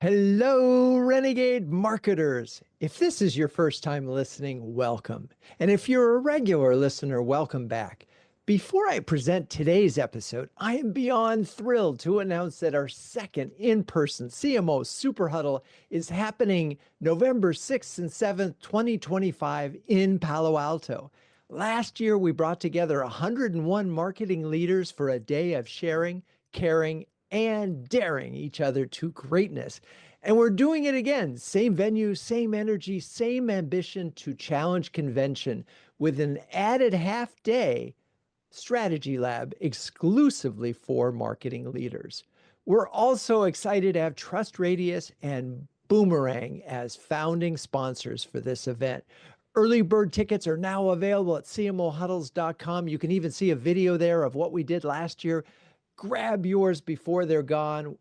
Hello, Renegade marketers. If this is your first time listening, welcome. And if you're a regular listener, welcome back. Before I present today's episode, I am beyond thrilled to announce that our second in-person CMO Super Huddle is happening November 6th and 7th, 2025 in Palo Alto. Last year, we brought together 101 marketing leaders for a day of sharing, caring, and daring each other to greatness. And we're doing it again. Same venue, same energy, same ambition to challenge convention with an added half day strategy lab exclusively for marketing leaders. We're also excited to have Trust Radius and Boomerang as founding sponsors for this event. Early bird tickets are now available at cmohuddles.com. You can even see a video there of what we did last year. Grab yours before they're gone.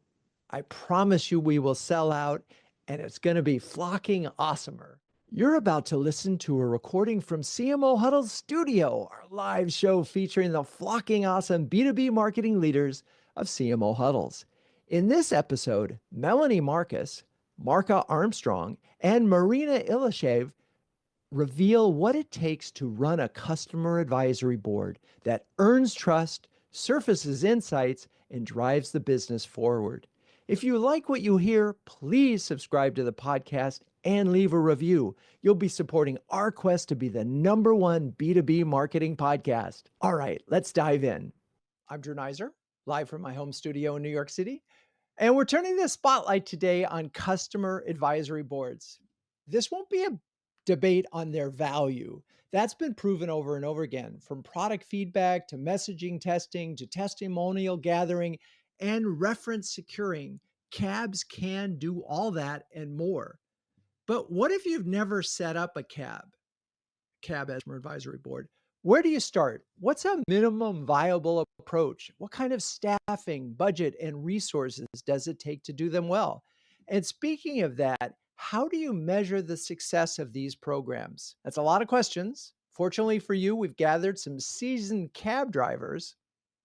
I promise you we will sell out, and it's going to be flocking awesomer. You're about to listen to a recording from CMO Huddles Studio, our live show featuring the flocking awesome B2B marketing leaders of CMO Huddles. In this episode, Melanie Marcus, Marca Armstrong, and Marina Ilishaev reveal what it takes to run a customer advisory board that earns trust, surfaces insights, and drives the business forward. If you like what you hear, please subscribe to the podcast and leave a review. You'll be supporting our quest to be the #1 B2B marketing podcast. All right, let's dive in. I'm Drew Neisser, live from my home studio in New York City, and we're turning the spotlight today on customer advisory boards. This won't be a debate on their value. That's been proven over and over again, from product feedback to messaging testing to testimonial gathering and reference securing. CABs can do all that and more. But what if you've never set up a CAB as an advisory board? Where do you start? What's a minimum viable approach? What kind of staffing, budget, and resources does it take to do them well? And speaking of that, how do you measure the success of these programs? That's a lot of questions. Fortunately for you, we've gathered some seasoned cab drivers.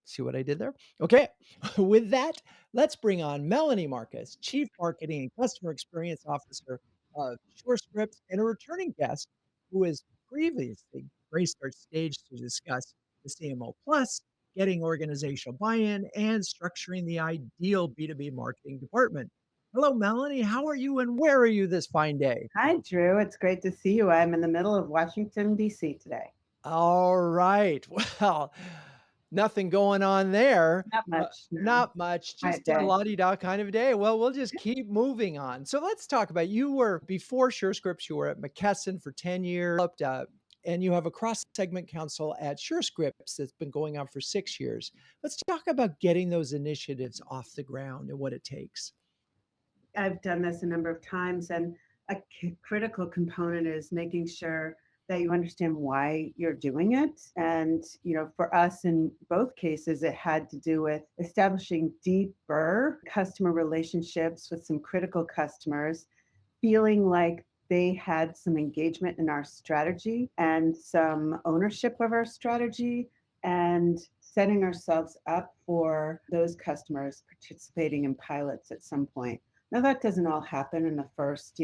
See what I did there? Okay. With that, let's bring on Melanie Marcus, Chief Marketing and Customer Experience Officer of Surescripts, and a returning guest who has previously graced our stage to discuss the CMO Plus, getting organizational buy-in, and structuring the ideal B2B marketing department. Hello, Melanie. How are you and where are you this fine day? Hi, Drew. It's great to see you. I'm in the middle of Washington, D.C. today. All right. Well, nothing going on there. Not much, no. Not much, Quiet just a day. la-di-da kind of day. Well, we'll just keep moving on. So let's talk about, you were, before Surescripts, you were at McKesson for 10 years, and you have a cross-segment council at Surescripts that's been going on for 6 years. Let's talk about getting those initiatives off the ground and what it takes. I've done this a number of times, and a critical component is making sure that you understand why you're doing it. And, for us in both cases, it had to do with establishing deeper customer relationships with some critical customers, feeling like they had some engagement in our strategy and some ownership of our strategy, and setting ourselves up for those customers participating in pilots at some point. Now, that doesn't all happen in the first,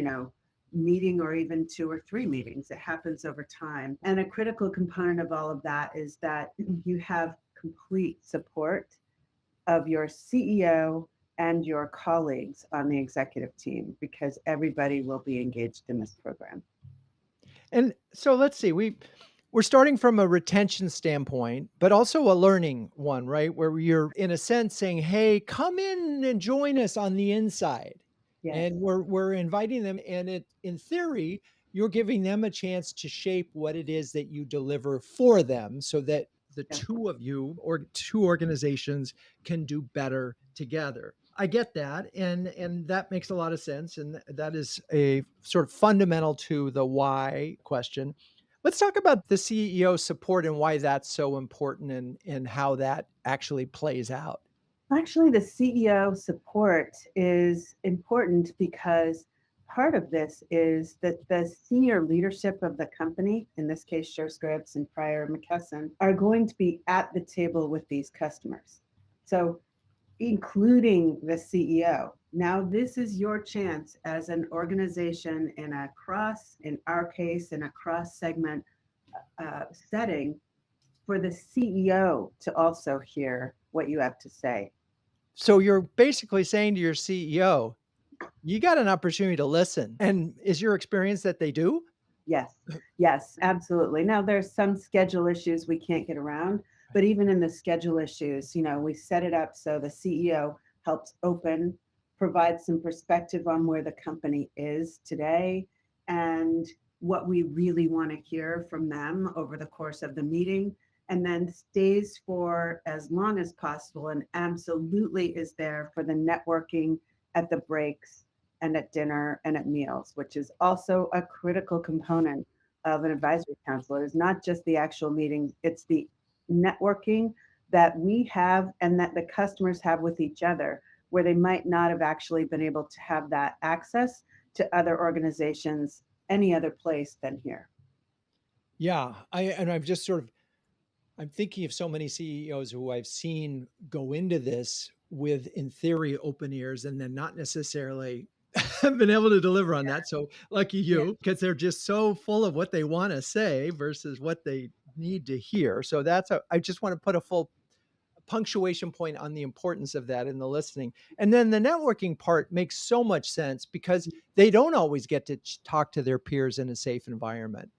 meeting or even 2 or 3 meetings. It happens over time. And a critical component of all of that is that you have complete support of your CEO and your colleagues on the executive team, because everybody will be engaged in this program. And so let's see, we're starting from a retention standpoint, but also a learning one, right? Where you're in a sense saying, hey, come in and join us on the inside. Yes. And we're inviting them. And in theory, you're giving them a chance to shape what it is that you deliver for them, so that the two of you or two organizations can do better together. I get that. And that makes a lot of sense. And that is a sort of fundamental to the why question. Let's talk about the CEO support and why that's so important, and how that actually plays out. Actually, the CEO support is important because part of this is that the senior leadership of the company, in this case, Surescripts and prior McKesson, are going to be at the table with these customers. So including the CEO, Now this is your chance as an organization in our case, in a cross segment setting for the CEO to also hear what you have to say. So you're basically saying to your CEO, you got an opportunity to listen. And is your experience that they do? Yes, yes, absolutely. Now there's some schedule issues we can't get around, Right. but even in the schedule issues, we set it up so the CEO helps provide some perspective on where the company is today and what we really want to hear from them over the course of the meeting, and then stays for as long as possible and absolutely is there for the networking at the breaks and at dinner and at meals, which is also a critical component of an advisory council. It is not just the actual meetings, it's the networking that we have and that the customers have with each other, where they might not have actually been able to have that access to other organizations any other place than here. Yeah. I'm thinking of so many CEOs who I've seen go into this with, in theory, open ears and then not necessarily been able to deliver on that. So lucky Yeah. you, because they're just so full of what they want to say versus what they need to hear. So I just want to put a full punctuation point on the importance of that in the listening. And then the networking part makes so much sense because they don't always get to talk to their peers in a safe environment.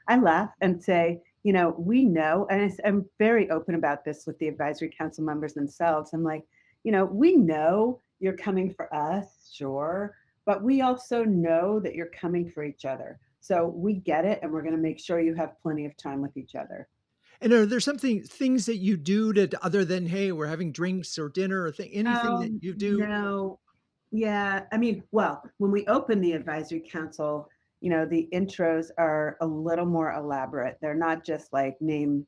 I laugh and say, we know, and I'm very open about this with the advisory council members themselves. I'm like, we know you're coming for us, sure, but we also know that you're coming for each other. So we get it, and we're going to make sure you have plenty of time with each other. And are there things that you do to, other than, hey, we're having drinks or dinner or anything that you do? No. Yeah. I mean, well, when we open the advisory council, the intros are a little more elaborate. They're not just like name,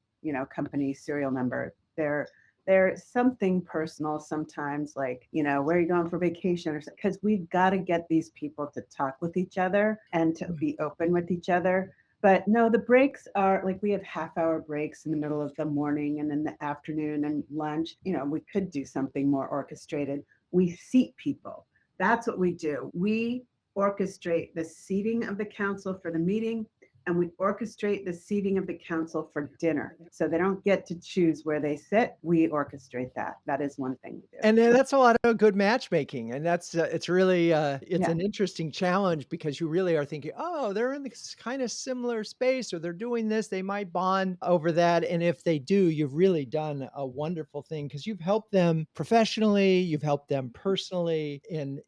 company serial number. They're something personal sometimes, like, where are you going for vacation or because we've got to get these people to talk with each other and to be open with each other. But no, the breaks are like we have half-hour breaks in the middle of the morning and in the afternoon and lunch. We could do something more orchestrated. We seat people. That's what we do. We orchestrate the seating of the council for the meeting, and we orchestrate the seating of the council for dinner. So they don't get to choose where they sit. We orchestrate that. That is one thing we do. And then that's a lot of good matchmaking, and it's really, it's Yeah. an interesting challenge because you really are thinking, "Oh, they're in this kinda similar space, or they're doing this, they might bond over that," and if they do, you've really done a wonderful thing because 'cause you've helped them professionally, you've helped them personally, and,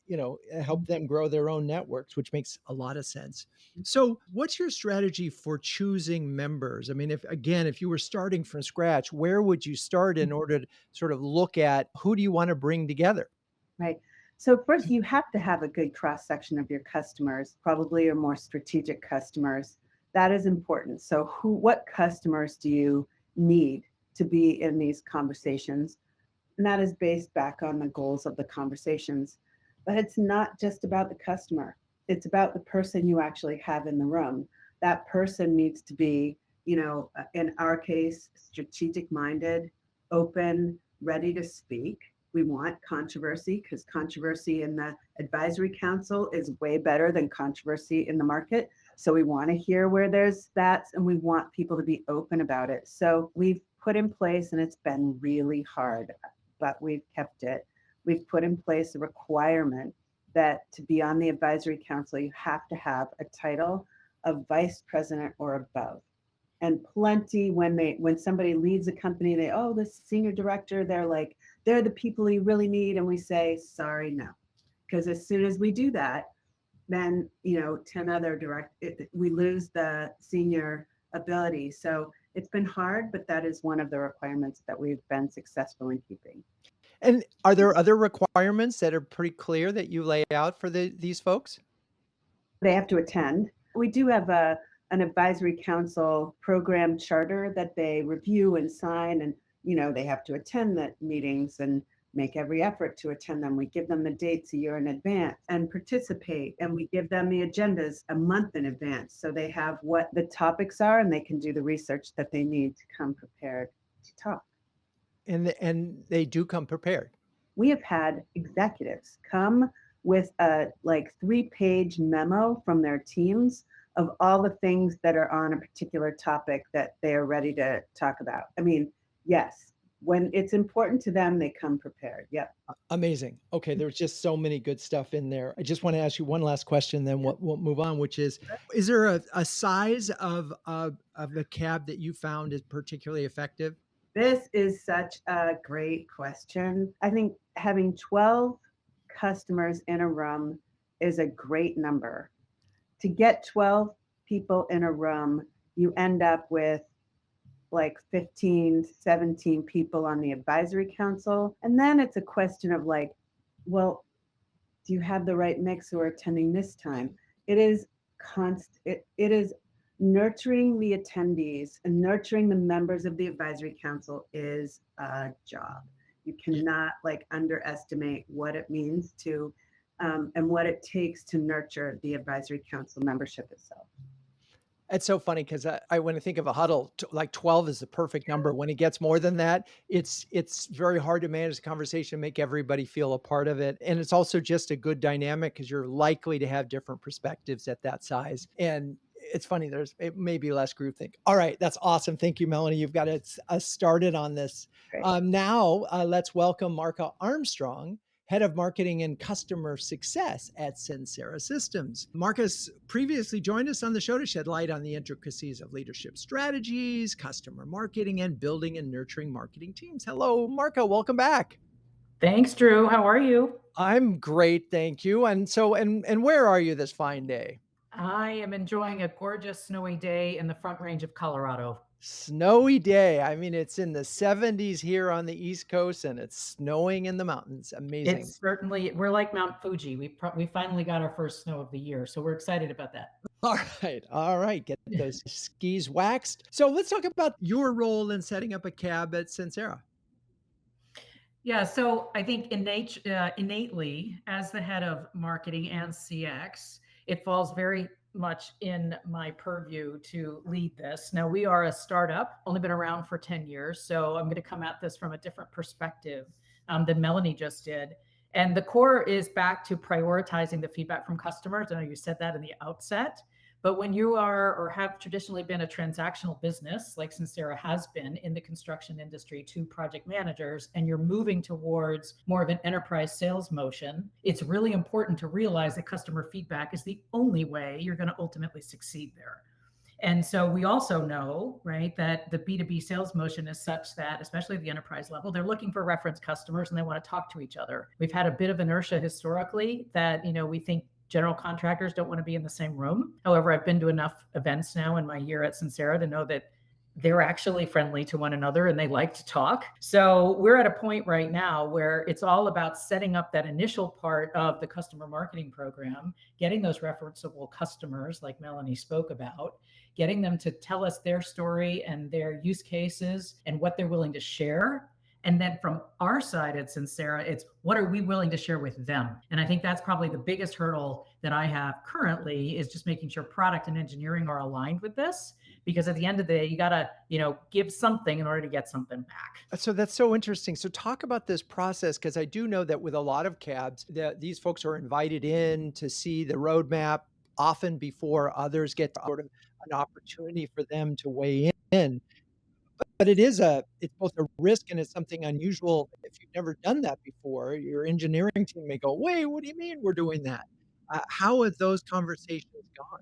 helped them grow their own networks, which makes a lot of sense. So, what's your strategy for choosing members? I mean, if you were starting from scratch, where would you start in order to sort of look at who do you want to bring together? Right. So first, you have to have a good cross section of your customers, probably your more strategic customers. That is important. So what customers do you need to be in these conversations? And that is based back on the goals of the conversations. But it's not just about the customer. It's about the person you actually have in the room. That person needs to be, in our case, strategic minded, open, ready to speak. We want controversy because controversy in the advisory council is way better than controversy in the market. So we want to hear where there's that and we want people to be open about it. So we've put in place, and it's been really hard, but we've kept it. We've put in place a requirement that to be on the advisory council, you have to have a title of vice president or above. And plenty when somebody leads a company, this senior director, they're the people you really need. And we say, sorry, no. Because as soon as we do that, then 10 other we lose the senior ability. So it's been hard, but that is one of the requirements that we've been successful in keeping. And are there other requirements that are pretty clear that you lay out for these folks? They have to attend. We do have an advisory council program charter that they review and sign, and they have to attend the meetings and make every effort to attend them. We give them the dates a year in advance and participate, and we give them the agendas a month in advance so they have what the topics are and they can do the research that they need to come prepared to talk. And they do come prepared. We have had executives come with a like 3-page memo from their teams of all the things that are on a particular topic that they are ready to talk about. I mean, yes, when it's important to them, they come prepared. Yep. Amazing. Okay, there's just so many good stuff in there. I just want to ask you one last question, then we'll move on, which is there a size of a cab that you found is particularly effective? This is such a great question. I think having 12 customers in a room is a great number. To get 12 people in a room, you end up with like 15, 17 people on the advisory council. And then it's a question of like, well, do you have the right mix who are attending this time? It is it is nurturing the attendees and nurturing the members of the advisory council is a job. You cannot like underestimate what it means to and what it takes to nurture the advisory council membership itself. It's so funny because when I think of a huddle, like 12 is the perfect number. When it gets more than that, it's very hard to manage the conversation, make everybody feel a part of it. And it's also just a good dynamic because you're likely to have different perspectives at that size. And it's funny, it may be less groupthink. All right, that's awesome. Thank you, Melanie. You've got us started on this. Great. Now, let's welcome Marca Armstrong, Head of Marketing and Customer Success at Sensera Systems. Marcus previously joined us on the show to shed light on the intricacies of leadership strategies, customer marketing, and building and nurturing marketing teams. Hello, Marca. Welcome back. Thanks, Drew. How are you? I'm great, thank you. And where are you this fine day? I am enjoying a gorgeous snowy day in the Front Range of Colorado. Snowy day. I mean, it's in the 70s here on the East Coast and it's snowing in the mountains. Amazing. It's certainly, we're like Mount Fuji. We finally got our first snow of the year, so we're excited about that. All right. Get those skis waxed. So let's talk about your role in setting up a cab at Sensera. Yeah, so I think innately, as the head of marketing and CX, it falls very much in my purview to lead this. Now, we are a startup, only been around for 10 years, so I'm going to come at this from a different perspective than Melanie just did. And the core is back to prioritizing the feedback from customers. I know you said that in the outset. But when you are or have traditionally been a transactional business, like Sensera has been in the construction industry to project managers, and you're moving towards more of an enterprise sales motion, it's really important to realize that customer feedback is the only way you're going to ultimately succeed there. And so we also know, right, that the B2B sales motion is such that, especially at the enterprise level, they're looking for reference customers and they want to talk to each other. We've had a bit of inertia historically that, we think general contractors don't want to be in the same room. However, I've been to enough events now in my year at Sensera to know that they're actually friendly to one another and they like to talk. So we're at a point right now where it's all about setting up that initial part of the customer marketing program, getting those referenceable customers like Melanie spoke about, getting them to tell us their story and their use cases and what they're willing to share. And then from our side at Sensera, it's what are we willing to share with them? And I think that's probably the biggest hurdle that I have currently is just making sure product and engineering are aligned with this. Because at the end of the day, you got to, give something in order to get something back. So that's so interesting. So talk about this process, because I do know that with a lot of cabs, these folks are invited in to see the roadmap often before others get sort of an opportunity for them to weigh in. But it's both a risk and it's something unusual. If you've never done that before, your engineering team may go, wait, what do you mean we're doing that? How have those conversations gone?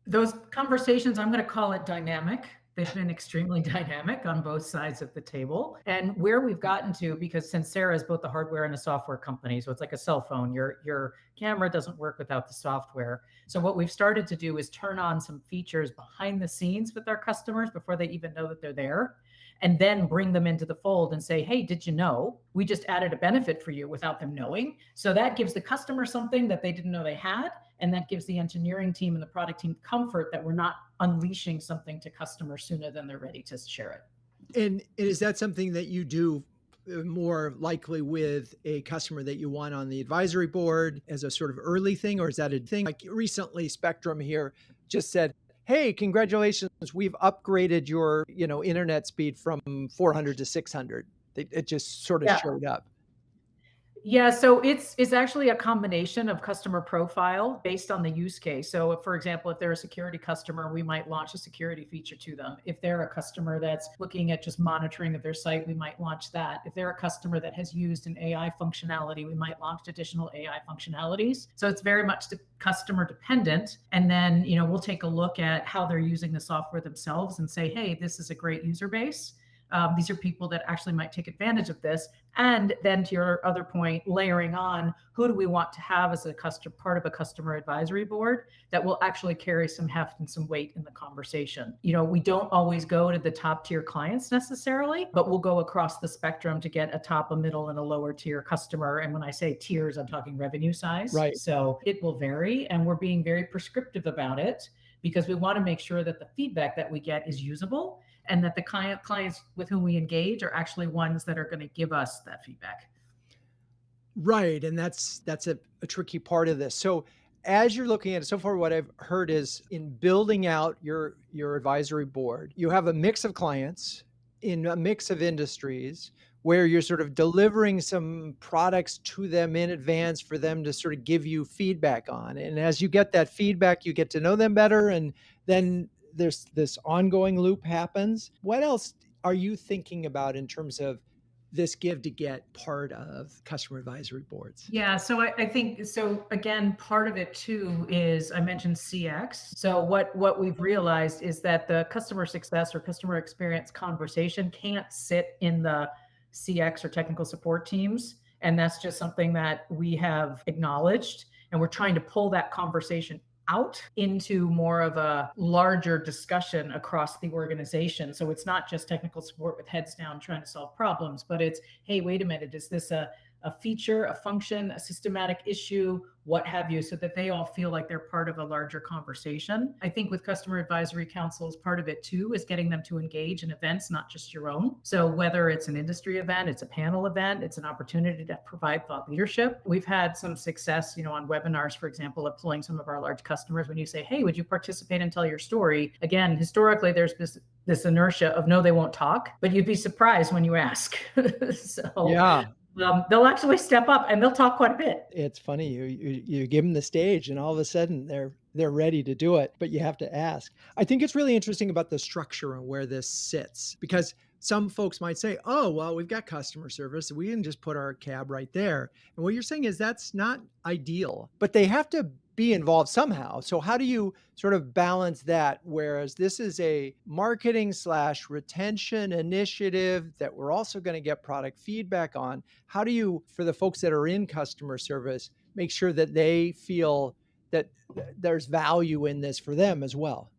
Those conversations, I'm going to call it dynamic. They've been extremely dynamic on both sides of the table. And where we've gotten to, because Sensera is both a hardware and a software company, so it's like a cell phone. Your camera doesn't work without the software. So what we've started to do is turn on some features behind the scenes with our customers before they even know that they're there, and then bring them into the fold and say, hey, did you know we just added a benefit for you without them knowing? So that gives the customer something that they didn't know they had. And that gives the engineering team and the product team comfort that we're not unleashing something to customers sooner than they're ready to share it. And is that something that you do more likely with a customer that you want on the advisory board as a sort of early thing? Or is that a thing like recently Spectrum here just said, hey, congratulations, we've upgraded your internet speed from 400 to 600. It just sort of Yeah. showed up. Yeah, so it's actually a combination of customer profile based on the use case. So, for example, if they're a security customer, we might launch a security feature to them. If they're a customer that's looking at just monitoring of their site, we might launch that. If they're a customer that has used an AI functionality, we might launch additional AI functionalities. So it's very much customer dependent. And then, we'll take a look at how they're using the software themselves and say, hey, this is a great user base. These are people that actually might take advantage of this. And then to your other point, layering on, who do we want to have as a part of a customer advisory board that will actually carry some heft and some weight in the conversation? We don't always go to the top tier clients necessarily, but we'll go across the spectrum to get a top, a middle, and a lower tier customer. And when I say tiers, I'm talking revenue size. Right. So it will vary, and we're being very prescriptive about it because we want to make sure that the feedback that we get is usable and that the clients with whom we engage are actually ones that are going to give us that feedback. Right. And that's a tricky part of this. So as you're looking at it, so far what I've heard is in building out your advisory board, you have a mix of clients in a mix of industries where you're sort of delivering some products to them in advance for them to sort of give you feedback on. And as you get that feedback, you get to know them better. And then there's this ongoing loop happens. What else are you thinking about in terms of this give to get part of customer advisory boards? Yeah, so I think, so again, part of it too is I mentioned CX. So what we've realized is that the customer success or customer experience conversation can't sit in the CX or technical support teams. And that's just something that we have acknowledged. And we're trying to pull that conversation out into more of a larger discussion across the organization. So it's not just technical support with heads down trying to solve problems, but it's, hey, wait a minute, is this a feature, a function, a systematic issue, what have you, so that they all feel like they're part of a larger conversation. I think with customer advisory councils, part of it too is getting them to engage in events, not just your own. So whether it's an industry event, it's a panel event, it's an opportunity to provide thought leadership. We've had some success, on webinars, for example, of pulling some of our large customers when you say, hey, would you participate and tell your story? Again, historically, there's this inertia of no, they won't talk, but you'd be surprised when you ask. So yeah. They'll actually step up and they'll talk quite a bit. It's funny, you give them the stage and all of a sudden they're ready to do it, but you have to ask. I think it's really interesting about the structure and where this sits, because some folks might say, oh, well, we've got customer service, we can just put our cab right there. And what you're saying is that's not ideal, but they have to be involved somehow. So how do you sort of balance that? Whereas this is a marketing / retention initiative that we're also going to get product feedback on. How do you, for the folks that are in customer service, make sure that they feel that there's value in this for them as well?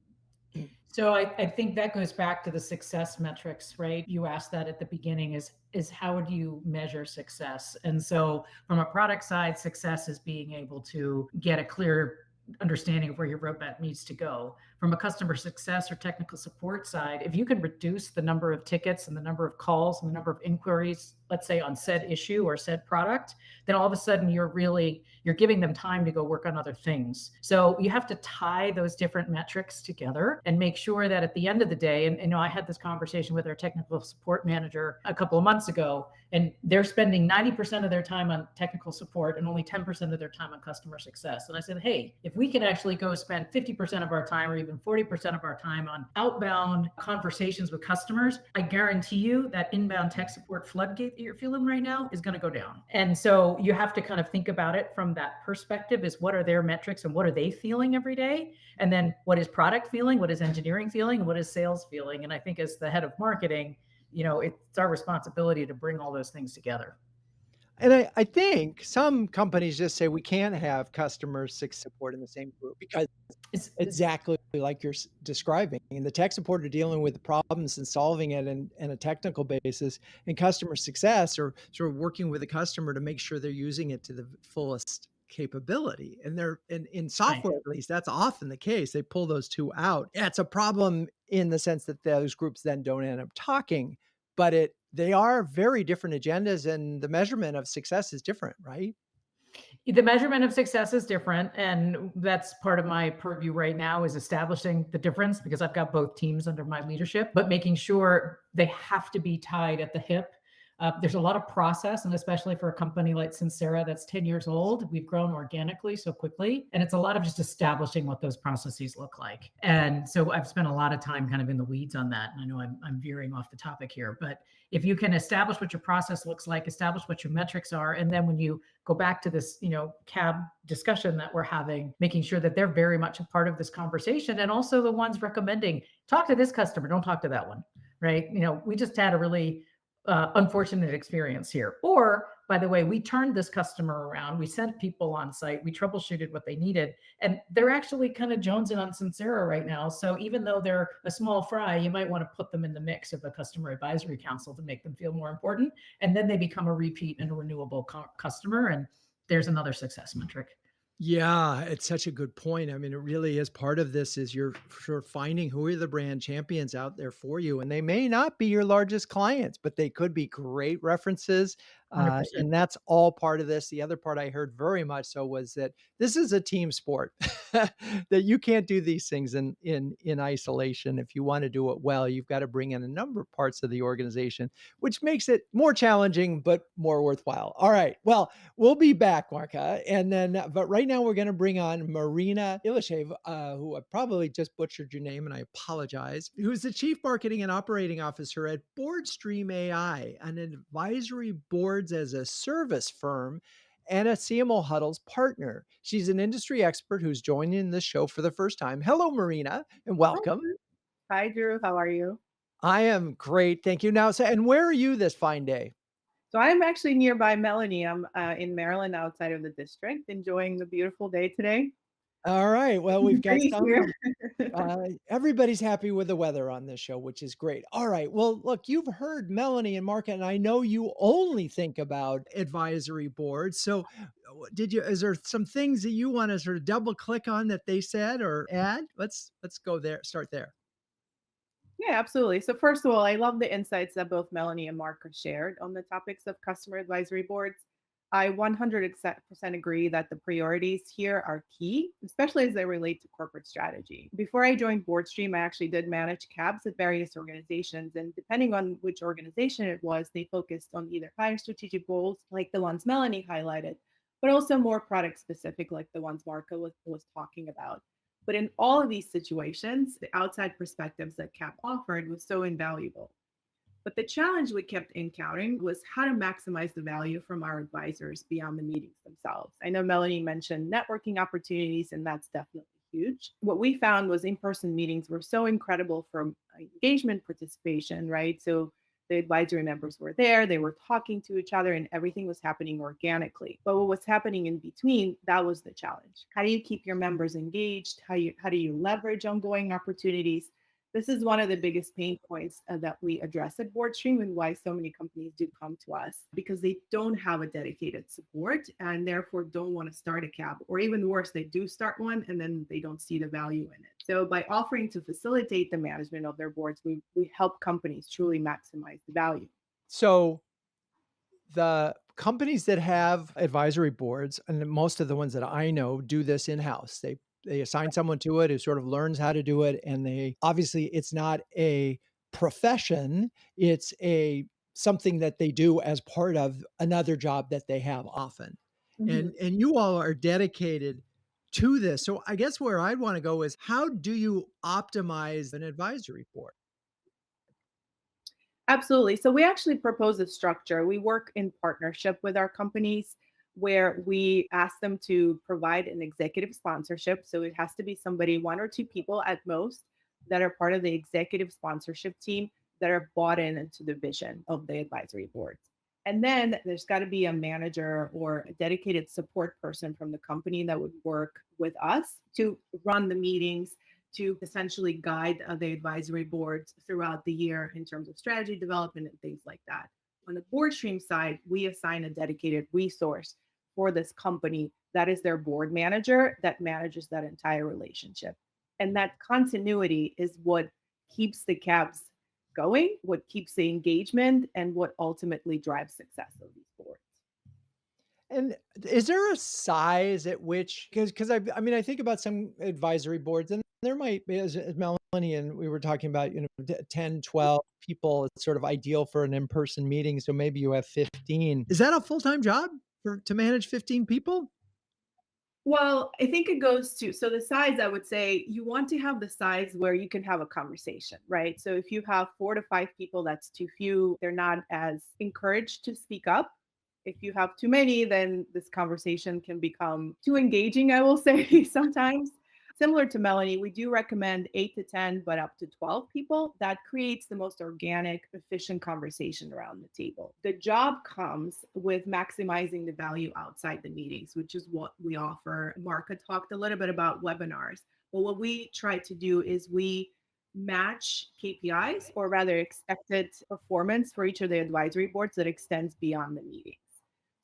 So I think that goes back to the success metrics, right? You asked that at the beginning is how do you measure success? And so from a product side, success is being able to get a clear understanding of where your roadmap needs to go. From a customer success or technical support side, if you can reduce the number of tickets and the number of calls and the number of inquiries, let's say on said issue or said product, then all of a sudden you're giving them time to go work on other things. So you have to tie those different metrics together and make sure that at the end of the day, and I had this conversation with our technical support manager a couple of months ago, and they're spending 90% of their time on technical support and only 10% of their time on customer success. And I said, hey, if we can actually go spend 50% of our time or even 40% of our time on outbound conversations with customers, I guarantee you that inbound tech support floodgate that you're feeling right now is going to go down. And so you have to kind of think about it from that perspective, is what are their metrics and what are they feeling every day? And then what is product feeling? What is engineering feeling? And what is sales feeling? And I think as the head of marketing, it's our responsibility to bring all those things together. And I think some companies just say we can't have customer success support in the same group because it's exactly like you're describing. And the tech support are dealing with the problems and solving it in a technical basis, and customer success are sort of working with the customer to make sure they're using it to the fullest capability. And in software, at least, that's often the case. They pull those two out. Yeah, it's a problem in the sense that those groups then don't end up talking, but they are very different agendas, and the measurement of success is different, right? The measurement of success is different. And that's part of my purview right now, is establishing the difference, because I've got both teams under my leadership, but making sure they have to be tied at the hip. There's a lot of process, and especially for a company like Sensera that's 10 years old, we've grown organically so quickly. And it's a lot of just establishing what those processes look like. And so I've spent a lot of time kind of in the weeds on that. And I know I'm veering off the topic here, but if you can establish what your process looks like, establish what your metrics are, and then when you go back to this, CAB discussion that we're having, making sure that they're very much a part of this conversation, and also the ones recommending, talk to this customer, don't talk to that one, right? We just had a really unfortunate experience here. Or, by the way, we turned this customer around. We sent people on site. We troubleshooted what they needed. And they're actually kind of jonesing on Sensera right now. So even though they're a small fry, you might want to put them in the mix of a customer advisory council to make them feel more important. And then they become a repeat and a renewable customer. And there's another success metric. Yeah, it's such a good point. I mean, it really is part of this is you're sort of finding who are the brand champions out there for you. And they may not be your largest clients, but they could be great references. 100%. And that's all part of this. The other part I heard very much so was that this is a team sport, that you can't do these things in isolation. If you want to do it well, you've got to bring in a number of parts of the organization, which makes it more challenging, but more worthwhile. All right. Well, we'll be back, Marca. And then, but right now we're going to bring on Marina Ilishaev, who I probably just butchered your name and I apologize, who's the Chief Marketing and Operating Officer at Boardstream AI, an advisory boards as a service firm and a CMO Huddles partner. She's an industry expert who's joining this show for the first time. Hello, Marina, and welcome. Hi, Drew. How are you? I am great. Thank you. Now, so, and where are you this fine day? So I'm actually nearby Melanie. I'm in Maryland, outside of the district, enjoying the beautiful day today. All right. Well, we've got Pretty some. here. Everybody's happy with the weather on this show, which is great. All right. Well, look, you've heard Melanie and Marca, and I know you only think about advisory boards. So, is there some things that you want to sort of double click on that they said or add? Let's go there. Start there. Yeah, absolutely. So first of all, I love the insights that both Melanie and Mark have shared on the topics of customer advisory boards. I 100% agree that the priorities here are key, especially as they relate to corporate strategy. Before I joined Boardstream, I actually did manage CABs at various organizations. And depending on which organization it was, they focused on either higher strategic goals, like the ones Melanie highlighted, but also more product specific, like the ones Marco was talking about. But in all of these situations, the outside perspectives that CAP offered was so invaluable. But the challenge we kept encountering was how to maximize the value from our advisors beyond the meetings themselves. I know Melanie mentioned networking opportunities, and that's definitely huge. What we found was in-person meetings were so incredible for engagement participation, right? So the advisory members were there, they were talking to each other, and everything was happening organically. But what was happening in between, that was the challenge. How do you keep your members engaged? How do you leverage ongoing opportunities? This is one of the biggest pain points that we address at Boardstream, and why so many companies do come to us, because they don't have a dedicated support and therefore don't want to start a CAB, or even worse, they do start one and then they don't see the value in it. So by offering to facilitate the management of their boards, we help companies truly maximize the value. So, the companies that have advisory boards, and most of the ones that I know do this in-house. They assign someone to it who sort of learns how to do it, and they obviously it's not a profession, it's something that they do as part of another job that they have often. Mhm. And you all are dedicated to this. So I guess where I'd want to go is how do you optimize an advisory board? Absolutely. So we actually propose a structure. We work in partnership with our companies where we ask them to provide an executive sponsorship. So it has to be somebody, one or two people at most, that are part of the executive sponsorship team that are bought into the vision of the advisory boards. And then there's got to be a manager or a dedicated support person from the company that would work with us to run the meetings, to essentially guide the advisory boards throughout the year in terms of strategy development and things like that. On the Boardstream side, we assign a dedicated resource for this company that is their board manager that manages that entire relationship. And that continuity is what keeps the CABs going, what keeps the engagement, and what ultimately drives success of these boards. And is there a size at which, because I mean, I think about some advisory boards and there might be, as Melanie and we were talking about, 10, 12 people, it's sort of ideal for an in-person meeting. So maybe you have 15. Is that a full-time job to manage 15 people? Well, I think it goes to, so the size, I would say you want to have the size where you can have a conversation, right? So if you have 4 to 5 people, that's too few. They're not as encouraged to speak up. If you have too many, then this conversation can become too engaging, I will say sometimes. Similar to Melanie, we do recommend 8 to 10, but up to 12 people. That creates the most organic, efficient conversation around the table. The job comes with maximizing the value outside the meetings, which is what we offer. Marca talked a little bit about webinars, but what we try to do is we match KPIs, or rather expected performance, for each of the advisory boards that extends beyond the meeting.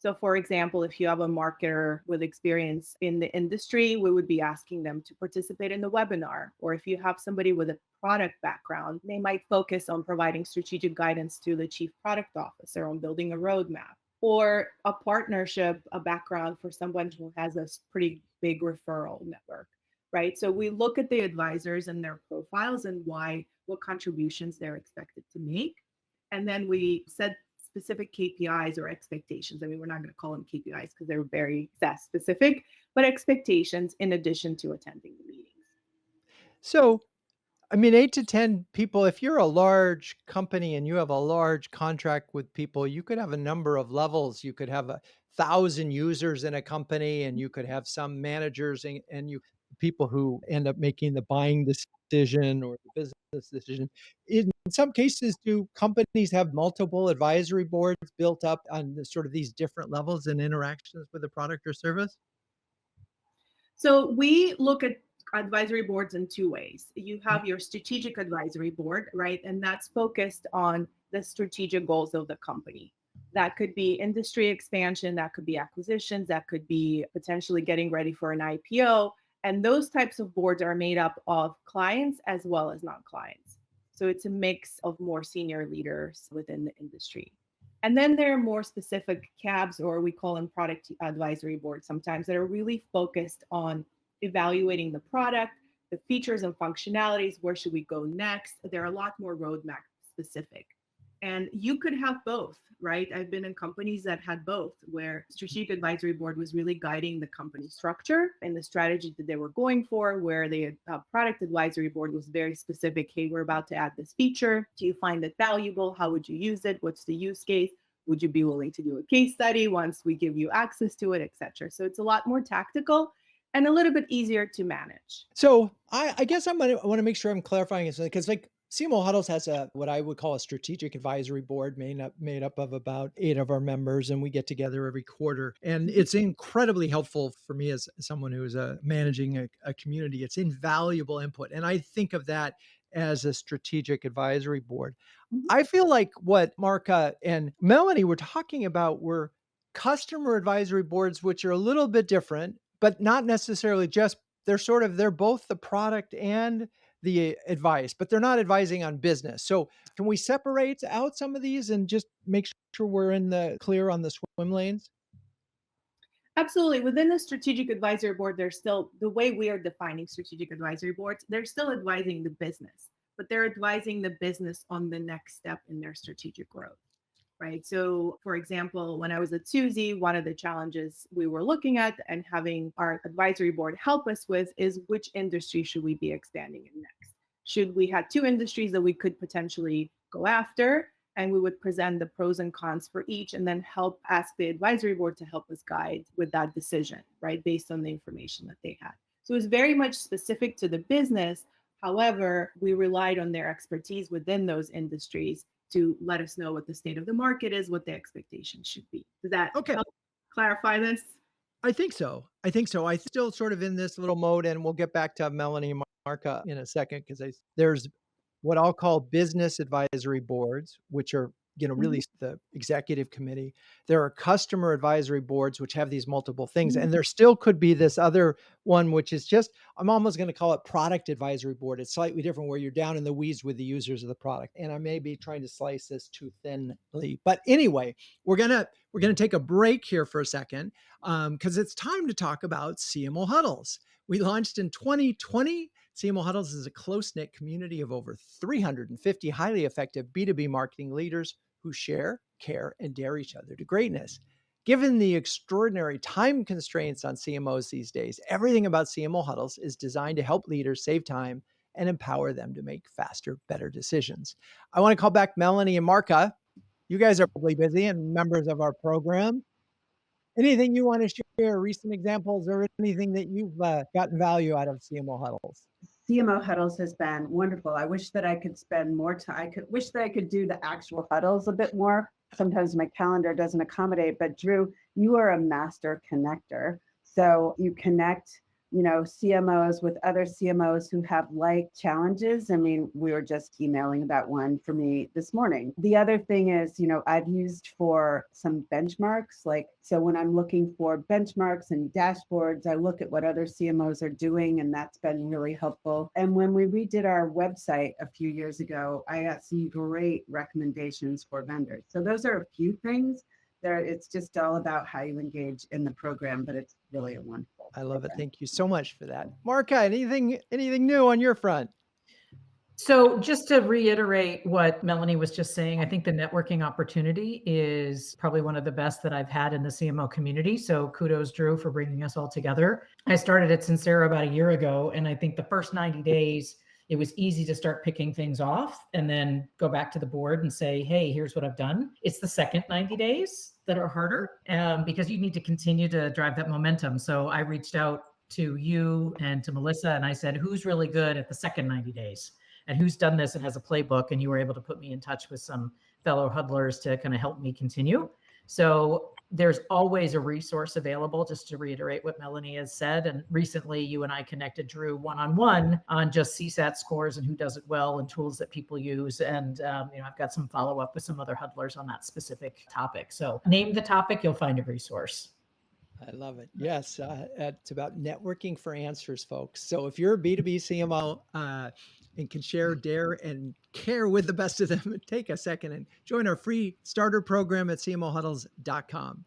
So for example, if you have a marketer with experience in the industry, we would be asking them to participate in the webinar. Or if you have somebody with a product background, they might focus on providing strategic guidance to the chief product officer on building a roadmap. Or a partnership, a background for someone who has a pretty big referral network, right? So we look at the advisors and their profiles and what contributions they're expected to make. And then we set specific KPIs or expectations. I mean, we're not going to call them KPIs because they're very SaaS specific, but expectations in addition to attending the meetings. So, I mean, 8 to 10 people, if you're a large company and you have a large contract with people, you could have a number of levels. You could have 1,000 users in a company, and you could have some managers and people who end up making the buying decision or the business decision. In some cases, do companies have multiple advisory boards built up on sort of these different levels and interactions with the product or service? So we look at advisory boards in two ways. You have your strategic advisory board, right? And that's focused on the strategic goals of the company. That could be industry expansion, that could be acquisitions, that could be potentially getting ready for an IPO. And those types of boards are made up of clients as well as non-clients. So it's a mix of more senior leaders within the industry. And then there are more specific CABs, or we call them product advisory boards sometimes, that are really focused on evaluating the product, the features and functionalities, where should we go next? They're a lot more roadmap specific. And you could have both, right? I've been in companies that had both, where strategic advisory board was really guiding the company structure and the strategy that they were going for, where the product advisory board was very specific. Hey, we're about to add this feature. Do you find it valuable? How would you use it? What's the use case? Would you be willing to do a case study once we give you access to it, et cetera? So it's a lot more tactical and a little bit easier to manage. So I guess I want to make sure I'm clarifying something, because like CMO Huddles has what I would call a strategic advisory board made up of about 8 of our members, and we get together every quarter. And it's incredibly helpful for me as someone who is managing a community. It's invaluable input. And I think of that as a strategic advisory board. I feel like what Marca and Melanie were talking about were customer advisory boards, which are a little bit different, but not necessarily just, they're both the product and the advice, but they're not advising on business. So can we separate out some of these and just make sure we're in the clear on the swim lanes? Absolutely. Within the strategic advisory board, there's still, the way we are defining strategic advisory boards, they're still advising the business, but they're advising the business on the next step in their strategic growth, right? So for example, when I was at Suzy, one of the challenges we were looking at and having our advisory board help us with is, which industry should we be expanding in next? Should we have 2 industries that we could potentially go after? And we would present the pros and cons for each, and then ask the advisory board to help us guide with that decision, right? Based on the information that they had. So it's very much specific to the business. However, we relied on their expertise within those industries to let us know what the state of the market is, what the expectations should be. Does that help clarify this? I think so. I'm still sort of in this little mode, and we'll get back to Melanie and Marca in a second, because there's what I'll call business advisory boards, which are, really the executive committee. There are customer advisory boards, which have these multiple things. And there still could be this other one, which is just, I'm almost going to call it product advisory board. It's slightly different, where you're down in the weeds with the users of the product. And I may be trying to slice this too thinly. But anyway, we're going to take a break here for a second, because it's time to talk about CMO Huddles. We launched in 2020. CMO Huddles is a close-knit community of over 350 highly effective B2B marketing leaders who share, care, and dare each other to greatness. Given the extraordinary time constraints on CMOs these days, everything about CMO Huddles is designed to help leaders save time and empower them to make faster, better decisions. I want to call back Melanie and Marca. You guys are probably busy and members of our program. Anything you want to share, recent examples or anything that you've gotten value out of CMO Huddles? CMO Huddles has been wonderful. I wish that I could spend more time. Wish that I could do the actual huddles a bit more. Sometimes my calendar doesn't accommodate, but Drew, you are a master connector. So you connect, CMOs with other CMOs who have like challenges. I mean, we were just emailing about one for me this morning. The other thing is, I've used for some benchmarks, so when I'm looking for benchmarks and dashboards, I look at what other CMOs are doing, and that's been really helpful. And when we redid our website a few years ago, I got some great recommendations for vendors. So those are a few things. It's just all about how you engage in the program, but it's really a wonderful. I love it. Thank you so much for that. Marca, anything new on your front? So just to reiterate what Melanie was just saying, I think the networking opportunity is probably one of the best that I've had in the CMO community. So kudos, Drew, for bringing us all together. I started at Sensera about a year ago, and I think the first 90 days, it was easy to start picking things off and then go back to the board and say, hey, here's what I've done. It's the second 90 days that are harder because you need to continue to drive that momentum. So I reached out to you and to Melissa, and I said, who's really good at the second 90 days? And who's done this and has a playbook? And you were able to put me in touch with some fellow huddlers to kind of help me continue. So there's always a resource available, just to reiterate what Melanie has said. And recently you and I connected, Drew, one-on-one on just CSAT scores and who does it well and tools that people use. And I've got some follow-up with some other huddlers on that specific topic. So name the topic, you'll find a resource. I love it. Yes, it's about networking for answers, folks. So if you're a B2B CMO and can share, dare, and care with the best of them, take a second and join our free starter program at cmohuddles.com.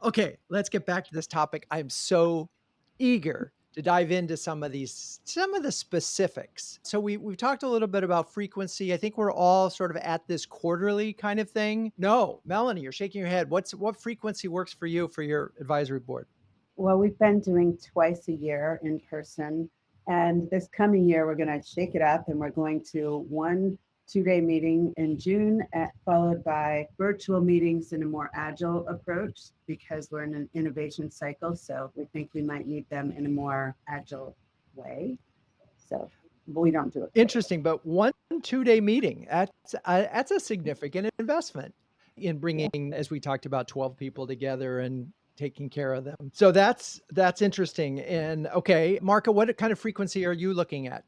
Okay, let's get back to this topic. I'm so eager to dive into some of the specifics. So we've talked a little bit about frequency. I think we're all sort of at this quarterly kind of thing. No, Melanie, you're shaking your head. What frequency works for you for your advisory board? Well, we've been doing twice a year in person. And this coming year, we're going to shake it up, and we're going to 1 2-day meeting in June, followed by virtual meetings in a more agile approach, because we're in an innovation cycle. So we think we might need them in a more agile way. So we don't do it. Interesting, but 1 2-day meeting, that's a significant investment in bringing, as we talked about, 12 people together and taking care of them. So that's interesting. And okay, Marca, what kind of frequency are you looking at?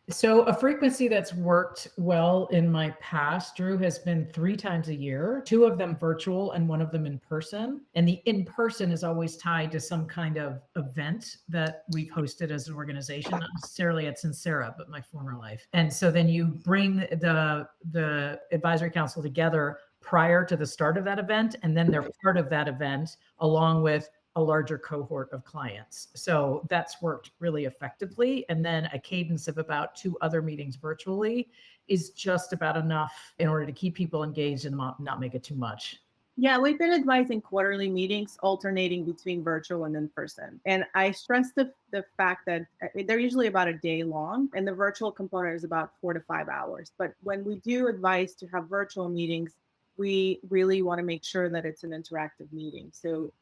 So a frequency that's worked well in my past, Drew, has been 3 times a year, 2 of them virtual and 1 of them in person. And the in-person is always tied to some kind of event that we've hosted as an organization, not necessarily at Sensera, but my former life. And so then you bring the advisory council together prior to the start of that event, and then they're part of that event along with a larger cohort of clients. So that's worked really effectively. And then a cadence of about 2 other meetings virtually is just about enough in order to keep people engaged and not make it too much. Yeah, we've been advising quarterly meetings alternating between virtual and in person. And I stress the fact that they're usually about a day long, and the virtual component is about 4 to 5 hours. But when we do advise to have virtual meetings, we really want to make sure that it's an interactive meeting. So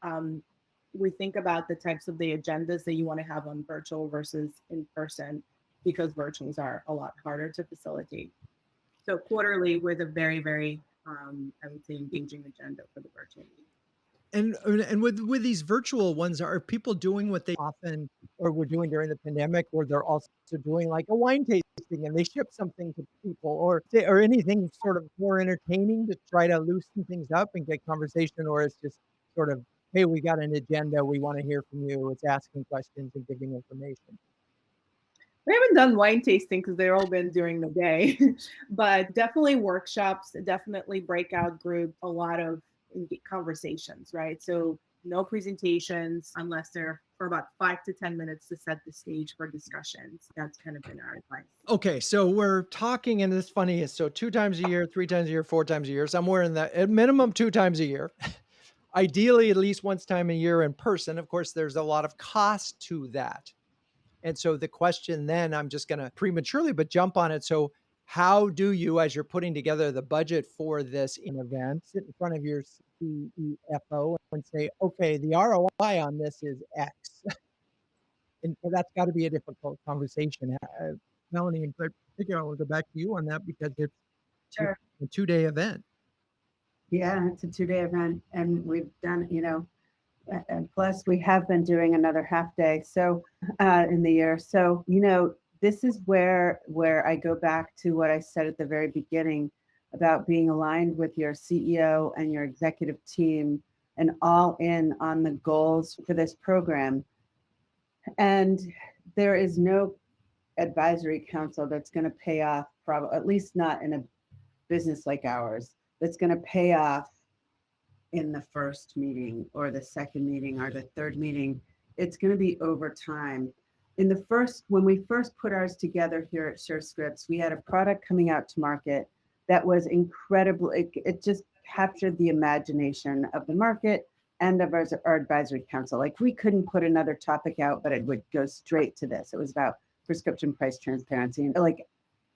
we think about the types of the agendas that you want to have on virtual versus in person, because virtuals are a lot harder to facilitate. So quarterly with a very, very, I would say, engaging agenda for the virtual meeting. And with these virtual ones, are people doing what they often or were doing during the pandemic, or they're also doing like a wine tasting and they ship something to people, or anything sort of more entertaining to try to loosen things up and get conversation, or it's just sort of, hey, we got an agenda, we want to hear from you. It's asking questions and giving information. We haven't done wine tasting because they've all been during the day, but definitely workshops, definitely breakout group, a lot of conversations, right? So no presentations unless they're for about 5 to 10 minutes to set the stage for discussions. That's kind of been our advice. Okay, so we're talking, and it's funny. So 2 times a year, 3 times a year, 4 times a year, somewhere in that, at minimum 2 times a year. Ideally, at least once time a year in person. Of course, there's a lot of cost to that. And so the question then, I'm just going to prematurely, but jump on it. So how do you, as you're putting together the budget for this event, sit in front of your CFO and say, okay, the ROI on this is X? And that's got to be a difficult conversation. Melanie, in particular, I will go back to you on that because it's Sure. a 2-day event. Yeah, it's a 2-day event, and we've done, and plus we have been doing another half day in the year. So, this is where I go back to what I said at the very beginning about being aligned with your CEO and your executive team and all in on the goals for this program. And there is no advisory council that's going to pay off, probably, at least not in a business like ours, that's going to pay off in the first meeting or the second meeting or the third meeting. It's going to be over time. When we first put ours together here at Surescripts, we had a product coming out to market that was incredible. It just captured the imagination of the market and of our advisory council. Like, we couldn't put another topic out, but it would go straight to this. It was about prescription price transparency. And like,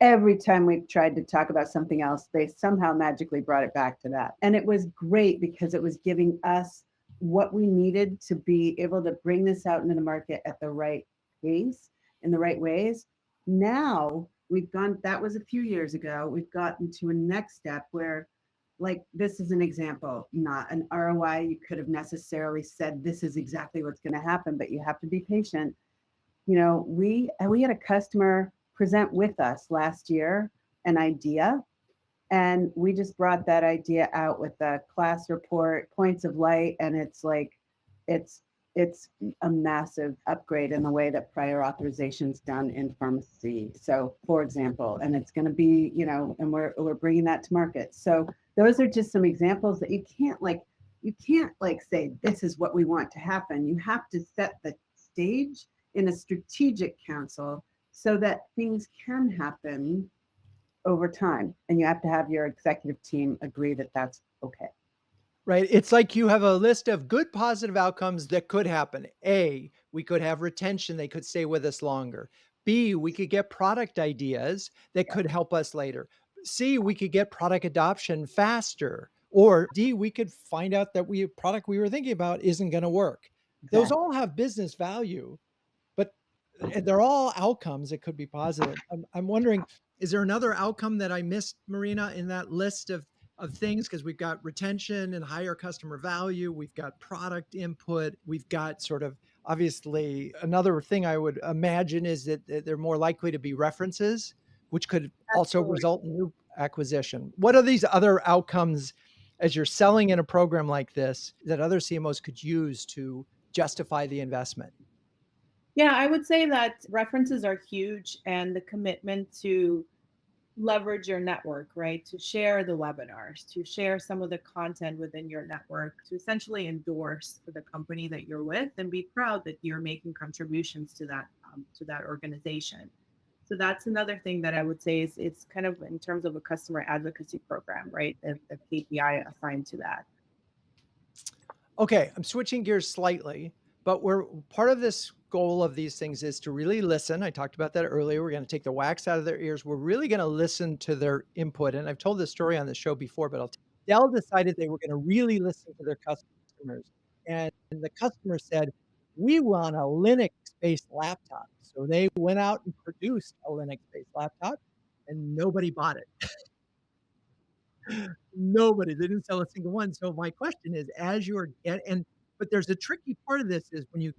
every time we tried to talk about something else, they somehow magically brought it back to that. And it was great because it was giving us what we needed to be able to bring this out into the market at the right pace, in the right ways. Now that was a few years ago, we've gotten to a next step where, like, this is an example, not an ROI. You could have necessarily said, this is exactly what's going to happen, but you have to be patient. We had a customer present with us last year an idea, and we just brought that idea out with a class report, points of light, and it's a massive upgrade in the way that prior authorization is done in pharmacy. So, for example, and it's going to be, and we're bringing that to market. So those are just some examples that you can't say, this is what we want to happen. You have to set the stage in a strategic council so that things can happen over time. And you have to have your executive team agree that that's okay. Right. It's like you have a list of good positive outcomes that could happen. A, we could have retention. They could stay with us longer. B, we could get product ideas that could help us later. C, we could get product adoption faster. Or D, we could find out that product we were thinking about isn't going to work. Exactly. Those all have business value, but they're all outcomes that could be positive. I'm wondering, is there another outcome that I missed, Marina, in that list of things? Because we've got retention and higher customer value. We've got product input. We've got sort of, obviously, another thing I would imagine is that they're more likely to be references, which could also result in new acquisition. What are these other outcomes as you're selling in a program like this that other CMOs could use to justify the investment? Yeah, I would say that references are huge, and the commitment to leverage your network, right? To share the webinars, to share some of the content within your network, to essentially endorse the company that you're with and be proud that you're making contributions to that organization. So that's another thing that I would say is it's kind of in terms of a customer advocacy program, right? The KPI assigned to that. Okay, I'm switching gears slightly, but part of this goal of these things is to really listen. I talked about that earlier. We're going to take the wax out of their ears. We're really going to listen to their input. And I've told this story on the show before, but Dell decided they were going to really listen to their customers. And the customer said, we want a Linux-based laptop. So they went out and produced a Linux-based laptop, and nobody bought it. Nobody. They didn't sell a single one. So my question is, but there's a tricky part of this is when you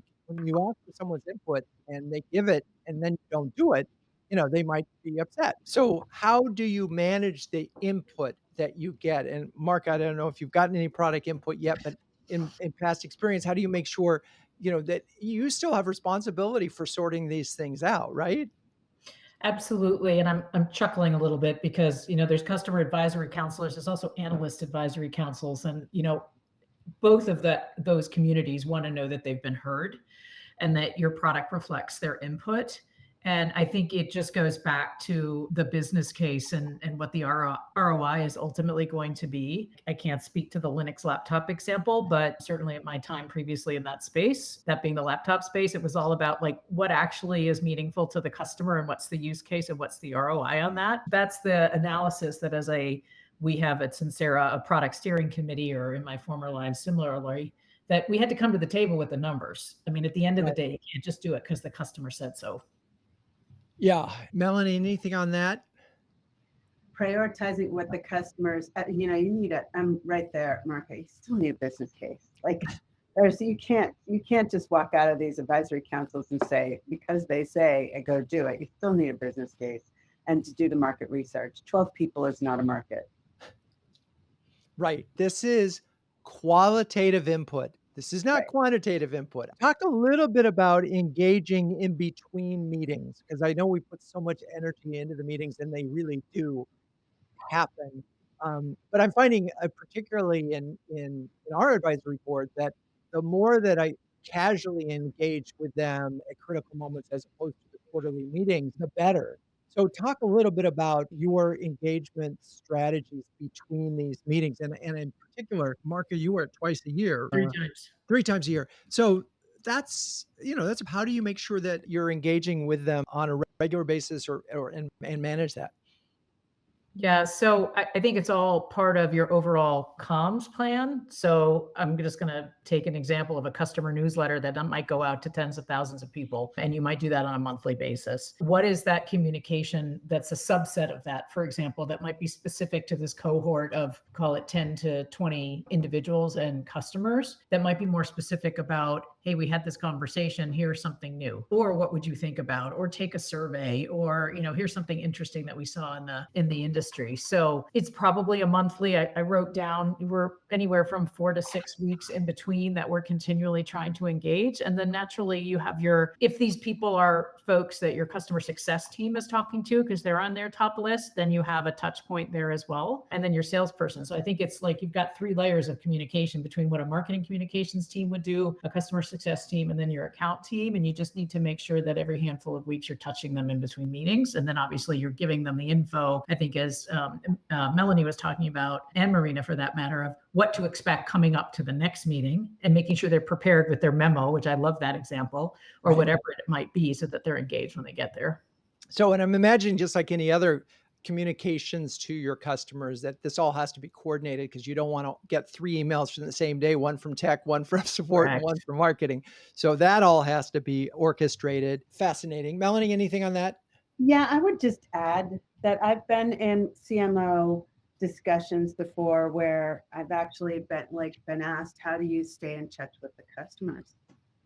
ask for someone's input and they give it and then you don't do it, they might be upset. So how do you manage the input that you get? And Mark, I don't know if you've gotten any product input yet, but in past experience, how do you make sure, that you still have responsibility for sorting these things out, right? Absolutely. And I'm chuckling a little bit because, there's customer advisory counselors. There's also analyst advisory councils. And, both of those communities want to know that they've been heard. and that your product reflects their input. And I think it just goes back to the business case and what the ROI is ultimately going to be. I can't speak to the Linux laptop example, but certainly at my time previously in that space, that being the laptop space, it was all about like what actually is meaningful to the customer and what's the use case and what's the ROI on that. That's the analysis that we have at Sensera, a product steering committee, or in my former life, similarly, that we had to come to the table with the numbers. I mean, at the end of the day, you can't just do it because the customer said so. Yeah. Melanie, anything on that? Prioritizing what the customers, you need I'm right there, Marca, you still need a business case. Like you can't just walk out of these advisory councils and say, because they say, I go do it. You still need a business case and to do the market research. 12 people is not a market. Right. This is qualitative input. This is not Right. quantitative input. Talk a little bit about engaging in between meetings, because I know we put so much energy into the meetings and they really do happen. But I'm finding, particularly in our advisory board, that the more that I casually engage with them at critical moments as opposed to the quarterly meetings, the better. So talk a little bit about your engagement strategies between these meetings. And in particular, Marca, you are twice a year. 3 times. 3 times a year. So that's how do you make sure that you're engaging with them on a regular basis and manage that? Yeah, so I think it's all part of your overall comms plan. So I'm just going to take an example of a customer newsletter that might go out to tens of thousands of people, and you might do that on a monthly basis. What is that communication that's a subset of that, for example, that might be specific to this cohort of, call it 10 to 20 individuals and customers, that might be more specific about, hey, we had this conversation, here's something new, or what would you think about, or take a survey, or here's something interesting that we saw in the industry. So it's probably a monthly. I wrote down, we're anywhere from 4 to 6 weeks in between that we're continually trying to engage. And then naturally you have if these people are folks that your customer success team is talking to because they're on their top list, then you have a touch point there as well. And then your salesperson. So I think it's like you've got 3 layers of communication between what a marketing communications team would do, a customer success team, and then your account team. And you just need to make sure that every handful of weeks you're touching them in between meetings. And then obviously you're giving them the info, I think, as Melanie was talking about, and Marina for that matter, of what to expect coming up to the next meeting and making sure they're prepared with their memo, which I love that example, or whatever it might be, so that they're engaged when they get there. So, and I'm imagining, just like any other communications to your customers, that this all has to be coordinated, because you don't want to get 3 emails from the same day, one from tech, one from support, and one from marketing. So that all has to be orchestrated. Fascinating. Melanie, anything on that? Yeah, I would just add that I've been in CMO discussions before where I've actually been asked, how do you stay in touch with the customers,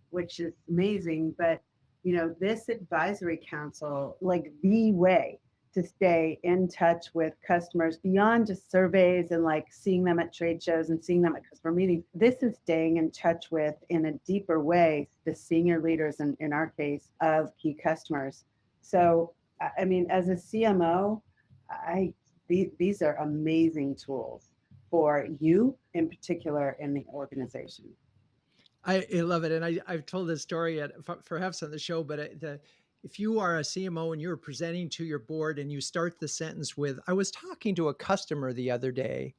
which is amazing. But this advisory council, like the way to stay in touch with customers beyond just surveys and like seeing them at trade shows and seeing them at customer meetings, this is staying in touch with, in a deeper way, the senior leaders, in our case, of key customers. So I mean, as a CMO, these are amazing tools for you in particular in the organization. I love it. And I've told this story perhaps on the show, but if you are a CMO and you're presenting to your board and you start the sentence with, I was talking to a customer the other day,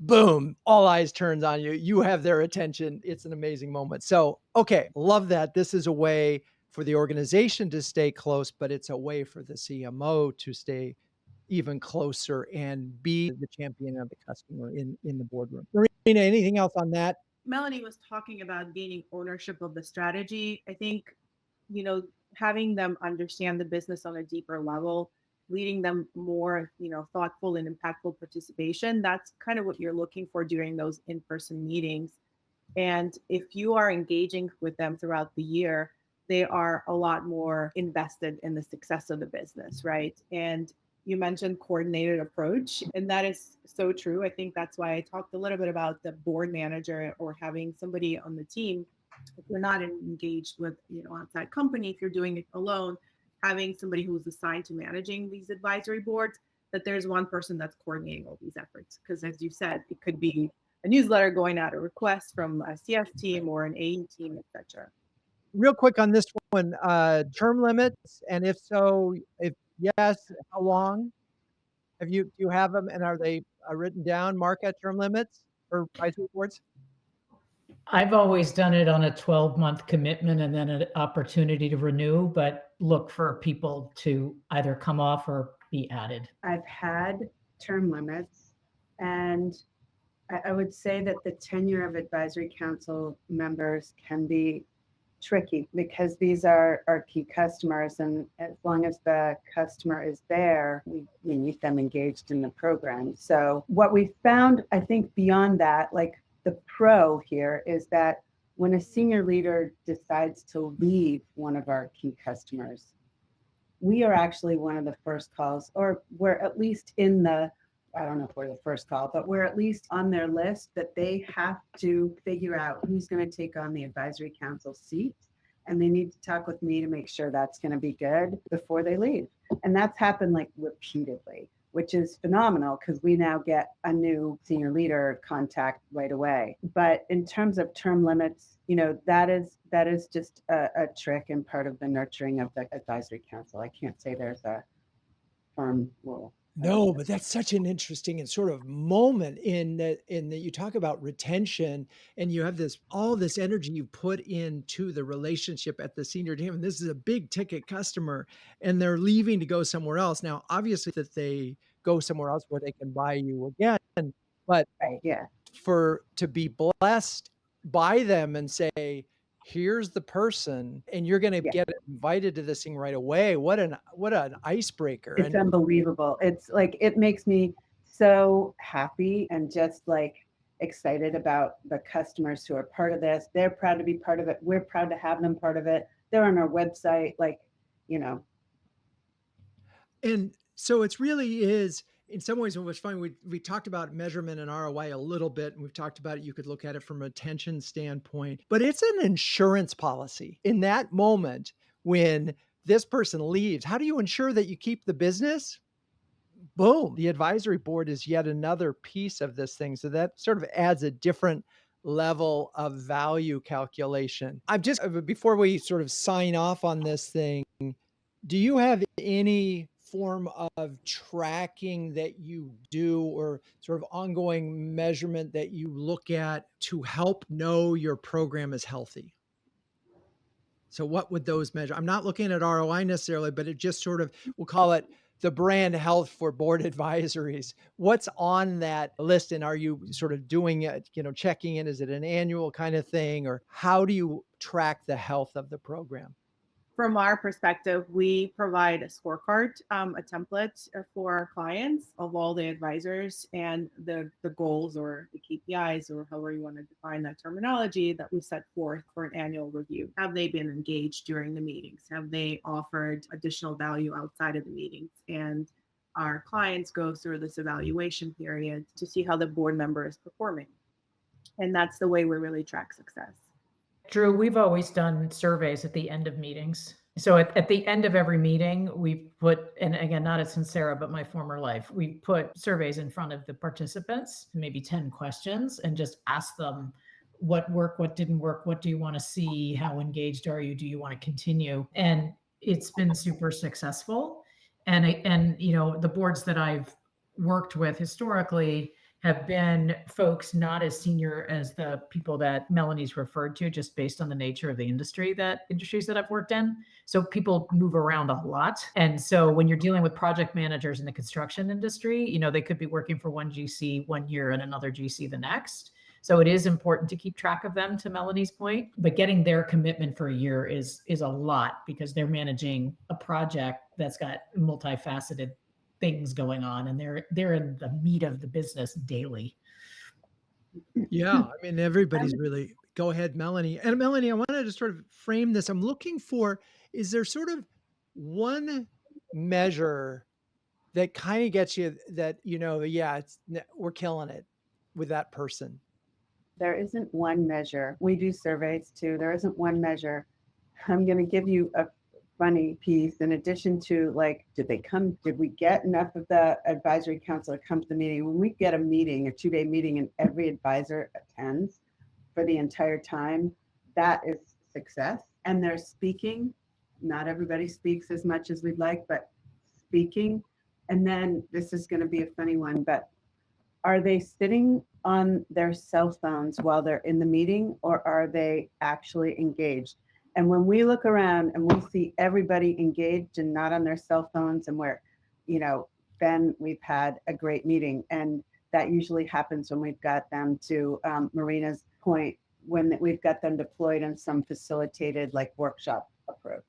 boom, all eyes turned on you. You have their attention. It's an amazing moment. So, okay, love that. This is a way for the organization to stay close, but it's a way for the CMO to stay even closer and be the champion of the customer in the boardroom. Marina, anything else on that? Melanie was talking about gaining ownership of the strategy. I think, having them understand the business on a deeper level, leading them more, thoughtful and impactful participation. That's kind of what you're looking for during those in-person meetings. And if you are engaging with them throughout the year, they are a lot more invested in the success of the business, right? And you mentioned coordinated approach, and that is so true. I think that's why I talked a little bit about the board manager or having somebody on the team. If you're not engaged with, outside company, if you're doing it alone, having somebody who's assigned to managing these advisory boards, that there's one person that's coordinating all these efforts. Because as you said, it could be a newsletter going out, a request from a CF team or an AE team, etc. real quick on this one, term limits, and if so, if yes, how long? Do you have them, and are they written down, Marca term limits for advisory boards? I've always done it on a 12-month commitment and then an opportunity to renew, but look for people to either come off or be added. I've had term limits, and I would say that the tenure of advisory council members can be tricky because these are our key customers, and as long as the customer is there, we need them engaged in the program. So what we found, I think beyond that, like the pro here is that when a senior leader decides to leave one of our key customers, we are actually one of the first calls, or we're at least in the, I don't know if we're the first call, but we're at least on their list that they have to figure out who's going to take on the advisory council seat. And they need to talk with me to make sure that's going to be good before they leave. And that's happened like repeatedly, which is phenomenal because we now get a new senior leader contact right away. But in terms of term limits, that is just a trick and part of the nurturing of the advisory council. I can't say there's a firm rule. No, but that's such an interesting and sort of moment in that you talk about retention, and you have all this energy you put into the relationship at the senior team. And this is a big ticket customer, and they're leaving to go somewhere else. Now, obviously that they go somewhere else where they can buy you again, but Right, yeah. to be blessed by them and say, here's the person, and you're going to get invited to this thing right away. What an icebreaker. It's unbelievable. It's like, it makes me so happy and just like excited about the customers who are part of this. They're proud to be part of it. We're proud to have them part of it. They're on our website, And so it really is, in some ways, it was fun. We talked about measurement and ROI a little bit, and we've talked about it. You could look at it from a retention standpoint, but it's an insurance policy. In that moment, when this person leaves, how do you ensure that you keep the business? Boom. The advisory board is yet another piece of this thing. So that sort of adds a different level of value calculation. Before we sort of sign off on this thing, do you have any form of tracking that you do, or sort of ongoing measurement that you look at to help know your program is healthy? So what would those measure? I'm not looking at ROI necessarily, but it just sort of, we'll call it the brand health for board advisories. What's on that list? And are you sort of doing it, checking in? Is it an annual kind of thing, or how do you track the health of the program? From our perspective, we provide a scorecard, a template for our clients of all the advisors and the goals or the KPIs, or however you want to define that terminology, that we set forth for an annual review. Have they been engaged during the meetings? Have they offered additional value outside of the meetings? And our clients go through this evaluation period to see how the board member is performing. And that's the way we really track success. Drew, we've always done surveys at the end of meetings. So at the end of every meeting, we put, and again, not at Sensera, but my former life, we put surveys in front of the participants, maybe 10 questions, and just ask them what worked, what didn't work, what do you want to see, how engaged are you, do you want to continue? And it's been super successful. And the boards that I've worked with historically have been folks not as senior as the people that Melanie's referred to, just based on the nature of the industries that I've worked in. So people move around a lot. And so when you're dealing with project managers in the construction industry, they could be working for one GC 1 year and another GC the next. So it is important to keep track of them, to Melanie's point, but getting their commitment for a year is a lot, because they're managing a project that's got multifaceted things going on, and they're in the meat of the business daily. Yeah, I mean, everybody's really. Go ahead, Melanie. And Melanie, I wanted to sort of frame this. I'm looking for, is there sort of one measure that kind of gets you that, we're killing it with that person? There isn't one measure. We do surveys too. There isn't one measure. I'm going to give you a funny piece. In addition to, like, did we get enough of the advisory council to come to the meeting? When we get a meeting, a 2-day meeting, and every advisor attends for the entire time, that is success. and they're speaking. Not everybody speaks as much as we'd like, but speaking. And then this is going to be a funny one, but are they sitting on their cell phones while they're in the meeting, or are they actually engaged? And when we look around and we see everybody engaged and not on their cell phones, and we're, then we've had a great meeting. And that usually happens when we've got them, to Marina's point, when we've got them deployed in some facilitated like workshop approach.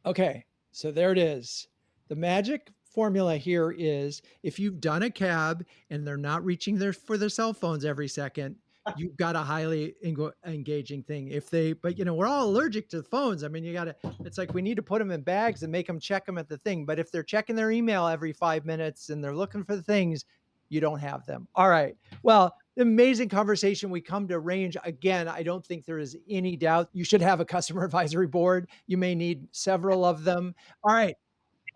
Okay, so there it is. The magic formula here is if you've done a cab and they're not reaching for their cell phones every second, you've got a highly engaging thing. But we're all allergic to the phones. I mean, it's like we need to put them in bags and make them check them at the thing. But if they're checking their email every 5 minutes and they're looking for the things, you don't have them. All right. Well, amazing conversation. We come to range. Again, I don't think there is any doubt you should have a customer advisory board. You may need several of them. All right.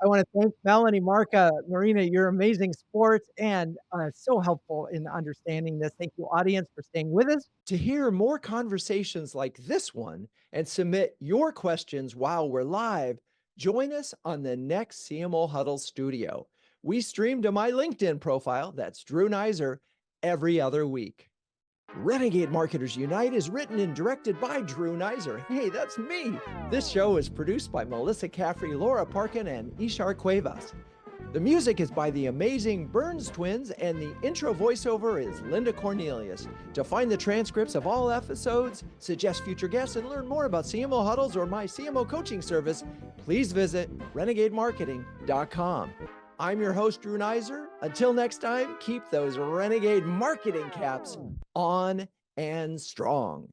I want to thank Melanie, Marca, Marina, you're amazing sports and so helpful in understanding this. Thank you, audience, for staying with us. To hear more conversations like this one and submit your questions while we're live, join us on the next CMO Huddles studio. We stream to my LinkedIn profile, that's Drew Neisser, every other week. Renegade Marketers Unite is written and directed by Drew Neisser. Hey, that's me. This show is produced by Melissa Caffrey, Laura Parkin, and Ishar Cuevas. The music is by the amazing Burns Twins, and the intro voiceover is Linda Cornelius. To find the transcripts of all episodes, suggest future guests, and learn more about CMO Huddles or my CMO coaching service, please visit renegademarketing.com. I'm your host, Drew Neisser. Until next time, keep those renegade marketing caps on and strong.